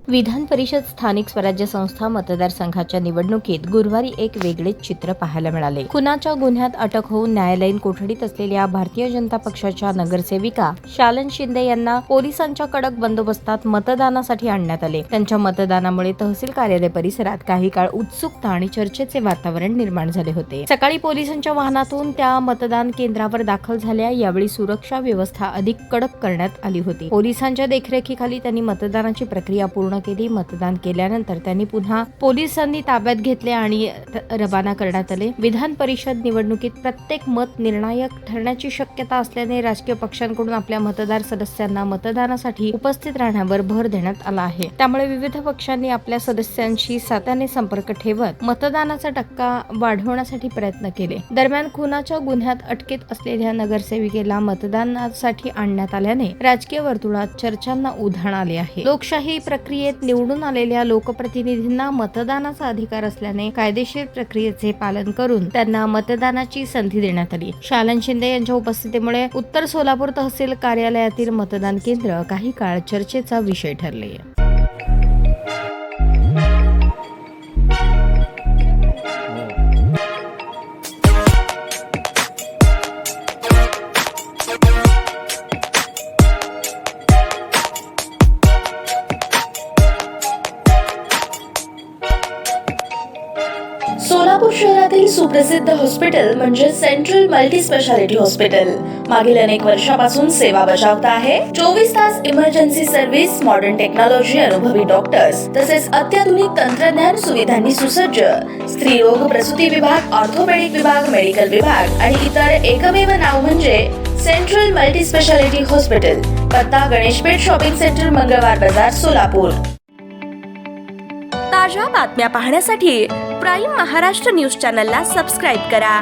विधान परिषद स्थानिक स्वराज्य संस्था मतदारसंघाच्या निवडणुकीत गुरुवारी एक वेगळेच चित्र पाहायला मिळाले. खुनाच्या गुन्ह्यात अटक होऊन न्यायालयीन कोठडीत असलेल्या भारतीय जनता पक्षाच्या नगरसेविका शालन शिंदे यांना पोलिसांच्या कडक बंदोबस्तात मतदानासाठी आणण्यात आले. त्यांच्या मतदानामुळे तहसील कार्यालय परिसरात काही काळ उत्सुकता आणि चर्चेचे वातावरण निर्माण झाले होते. सकाळी पोलिसांच्या वाहनातून त्या मतदान केंद्रावर दाखल झाल्या. यावेळी सुरक्षा व्यवस्था अधिक कडक करण्यात आली होती. पोलिसांच्या देखरेखीखाली त्यांनी मतदानाची प्रक्रिया पूर्ण केली. मतदान केल्यानंतर त्यांनी पुन्हा पोलिसांनी ताब्यात घेतले आणि रवाना करण्यात आले. विधान परिषद निवडणुकीत प्रत्येक मत निर्णायक ठरण्याची शक्यता असल्याने राजकीय पक्षांकडून आपल्या मतदार सदस्यांना मतदानासाठी उपस्थित राहण्यावर भर देण्यात आला आहे. त्यामुळे विविध पक्षांनी आपल्या सदस्यांशी सातत्याने संपर्क ठेवत मतदानाचा टक्का वाढवण्यासाठी प्रयत्न केले. दरम्यान खुनाच्या गुन्ह्यात अटकेत असलेल्या नगरसेविकेला मतदानासाठी आणण्यात आल्याने राजकीय वर्तुळात चर्चांना उधाण आले आहे. लोकशाही प्रक्रियेत निवडून आलेल्या लोकप्रतिनिधींना मतदानाचा अधिकार असल्याने कायदेशीर प्रक्रियेचे पालन करून त्यांना मतदानाची संधी देण्यात आली. शालन शिंदे यांच्या उपस्थितीमुळे उत्तर सोलापूर तहसील कार्यालयातील मतदान केंद्र काही काळ चर्चेचा विषय ठरले. सोलापूर शहरातील सुप्रसिद्ध हॉस्पिटल म्हणजे सेंट्रल मल्टी स्पेशालिटी हॉस्पिटल मागील अनेक वर्षापासून सेवा बजावत आहे. 24 तास इमर्जन्सी सर्व्हिस, मॉडर्न टेक्नॉलॉजी, अनुभवी डॉक्टर्स तसेच अत्याधुनिक तंत्रज्ञान सुविधांनी सुसज्ज स्त्रीरोग प्रसूती विभाग, ऑर्थोपेडिक विभाग, मेडिकल विभाग आणि इतर एकमेव नाव म्हणजे सेंट्रल मल्टी स्पेशालिटी हॉस्पिटल. पत्ता गणेशपेठ शॉपिंग सेंटर, मंगळवार बाजार, सोलापूर. ताज्या बातम्या पाहण्यासाठी प्राईम महाराष्ट्र न्यूज चॅनलला सबस्क्राईब करा.